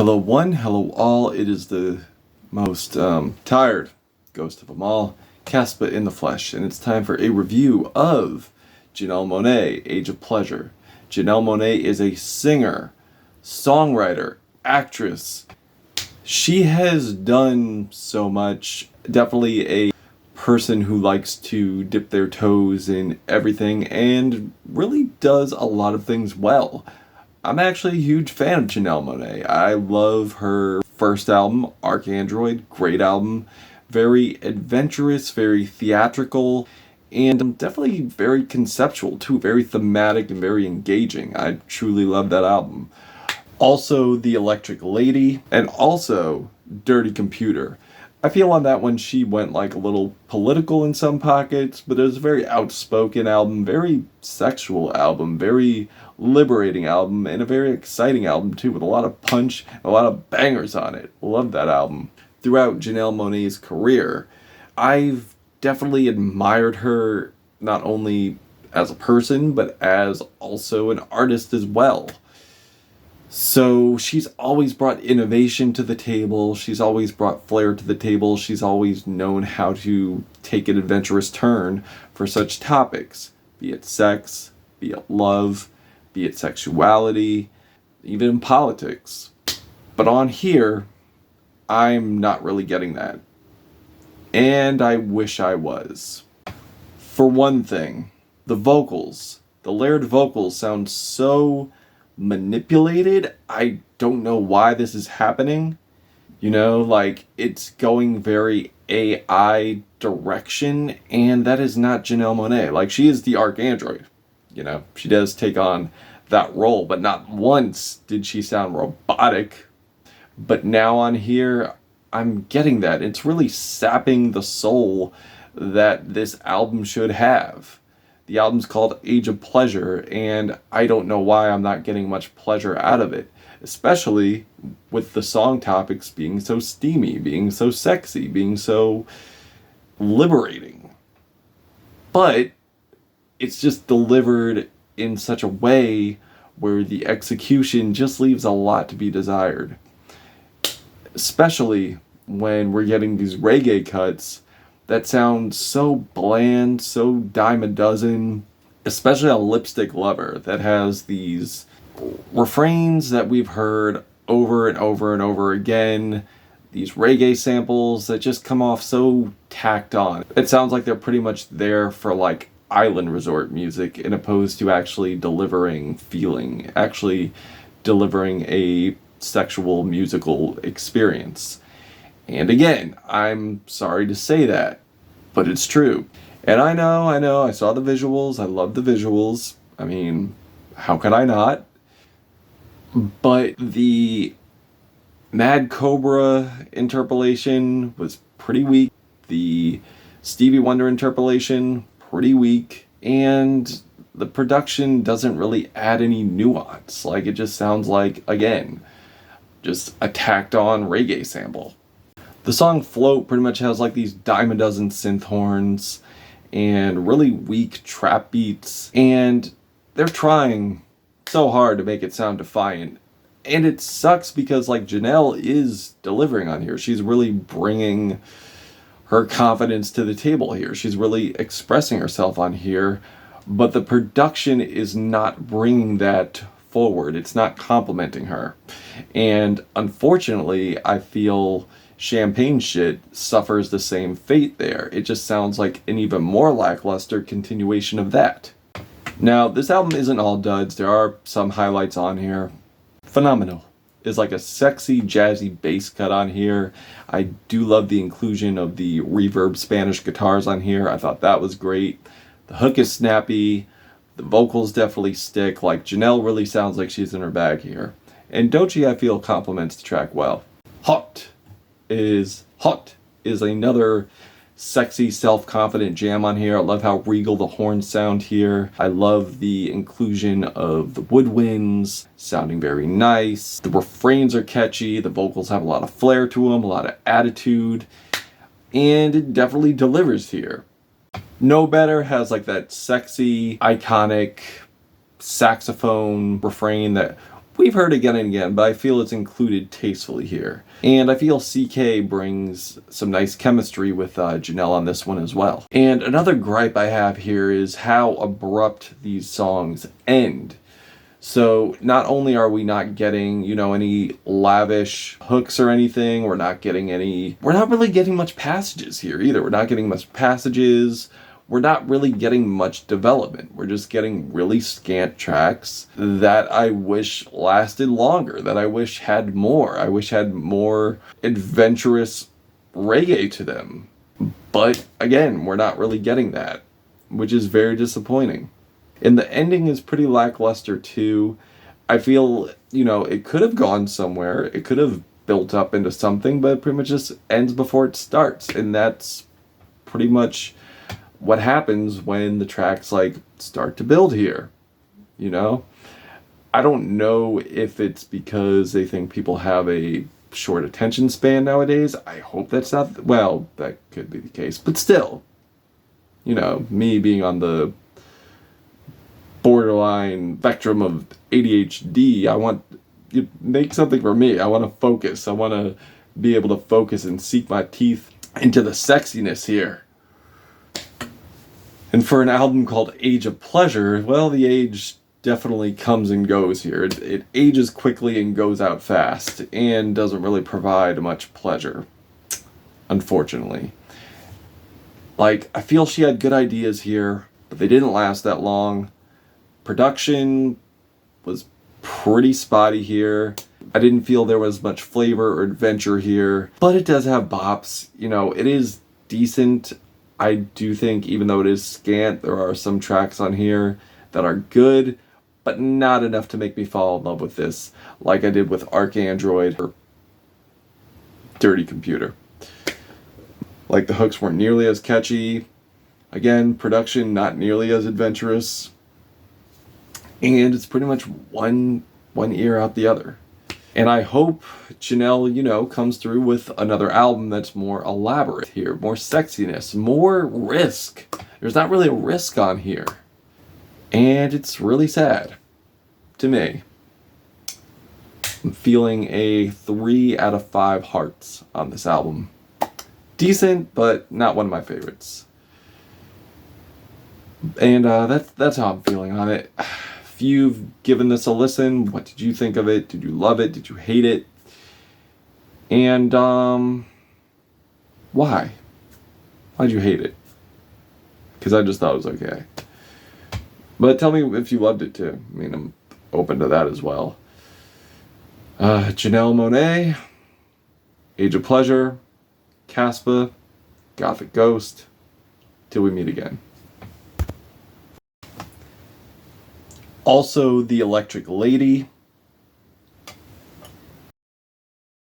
Hello one, hello all. It is the most tired ghost of them all, Caspa in the flesh, and it's time for a review of Janelle Monae, Age of Pleasure. Janelle Monae is a singer, songwriter, actress. She has done so much. Definitely a person who likes to dip their toes in everything and really does a lot of things well. I'm actually a huge fan of Janelle Monae. I love her first album, Arcandroid, great album. Very adventurous, very theatrical, and definitely very conceptual too, very thematic and very engaging. I truly love that album. Also, The Electric Lady, and also Dirty Computer. I feel on that one she went like a little political in some pockets, but it was a very outspoken album, very sexual album, very liberating album, and a very exciting album too, with a lot of punch and a lot of bangers on it. Love that album. Throughout Janelle Monae's career, I've definitely admired her not only as a person, but as also an artist as well. So she's always brought innovation to the table, she's always brought flair to the table, she's always known how to take an adventurous turn for such topics, be it sex, be it love, be it sexuality, even politics. But on here, I'm not really getting that. And I wish I was. For one thing, the vocals, the layered vocals sound so manipulated. I don't know why this is happening. You know, like it's going very AI direction, and that is not Janelle Monae. Like she is the Arcandroid. You know, she does take on that role, but not once did she sound robotic. But now on here, I'm getting that. It's really sapping the soul that this album should have. The album's called Age of Pleasure, and I don't know why I'm not getting much pleasure out of it, especially with the song topics being so steamy, being so sexy, being so liberating. But it's just delivered in such a way where the execution just leaves a lot to be desired. Especially when we're getting these reggae cuts that sound so bland, so dime a dozen, especially on Lipstick Lover, that has these refrains that we've heard over and over and over again, these reggae samples that just come off so tacked on. It sounds like they're pretty much there for like island resort music, in opposed to actually delivering feeling, actually delivering a sexual musical experience. And again, I'm sorry to say that, but it's true. And I know, I saw the visuals, I love the visuals. I mean, how could I not? But the Mad Cobra interpolation was pretty weak. The Stevie Wonder interpolation, pretty weak. And the production doesn't really add any nuance. Like, it just sounds like, again, just a tacked on reggae sample. The song Float pretty much has like these dime a dozen synth horns and really weak trap beats, and they're trying so hard to make it sound defiant. And it sucks because like Janelle is delivering on here. She's really bringing her confidence to the table here. She's really expressing herself on here, but the production is not bringing that forward. It's not complimenting her. And unfortunately, I feel Champagne Shit suffers the same fate there. It just sounds like an even more lackluster continuation of that. Now, this album isn't all duds. There are some highlights on here. Phenomenal. Is like a sexy, jazzy bass cut on here. I do love the inclusion of the reverb Spanish guitars on here. I thought that was great. The hook is snappy. The vocals definitely stick. Like, Janelle really sounds like she's in her bag here. And Doechii, I feel, complements the track well. Haute is another sexy, self-confident jam on here. I love how regal the horns sound here. I love the inclusion of the woodwinds, sounding very nice. The refrains are catchy. The vocals have a lot of flair to them, a lot of attitude. And it definitely delivers here. No Better has like that sexy, iconic saxophone refrain that we've heard again and again, but I feel it's included tastefully here. And I feel CK brings some nice chemistry with Janelle on this one as well. And another gripe I have here is how abrupt these songs end. So not only are we not getting, any lavish hooks or anything, we're not really getting much passages here either. We're not getting much passages. We're not really getting much development. We're just getting really scant tracks that I wish lasted longer, that I wish had more. I wish had more adventurous reggae to them. But again, we're not really getting that, which is very disappointing. And the ending is pretty lackluster too. I feel, it could have gone somewhere. It could have built up into something, but it pretty much just ends before it starts. And that's pretty much what happens when the tracks start to build here. I don't know if it's because they think people have a short attention span nowadays. I hope that's not, well, that could be the case, but still, me being on the borderline spectrum of ADHD, I want you make something for me. I want to focus. I want to be able to focus and sink my teeth into the sexiness here. And for an album called Age of Pleasure, well, the age definitely comes and goes here. It ages quickly and goes out fast, and doesn't really provide much pleasure, unfortunately. I feel she had good ideas here, but they didn't last that long. Production was pretty spotty here. I didn't feel there was much flavor or adventure here, but it does have bops. It is decent. I do think, even though it is scant, there are some tracks on here that are good, but not enough to make me fall in love with this, like I did with ArchAndroid or Dirty Computer. The hooks weren't nearly as catchy. Again, production not nearly as adventurous. And it's pretty much one ear out the other. And I hope Janelle, comes through with another album that's more elaborate here, more sexiness, more risk. There's not really a risk on here. And it's really sad to me. I'm feeling a 3 out of 5 hearts on this album. Decent, but not one of my favorites. And that's how I'm feeling on it. If you've given this a listen, what did you think of it? Did you love it? Did you hate it? And why? Why'd you hate it? Because I just thought it was okay. But tell me if you loved it too. I'm open to that as well. Janelle Monae, Age of Pleasure, Caspa, Gothic Ghost. Till we meet again. Also, The Electric Lady,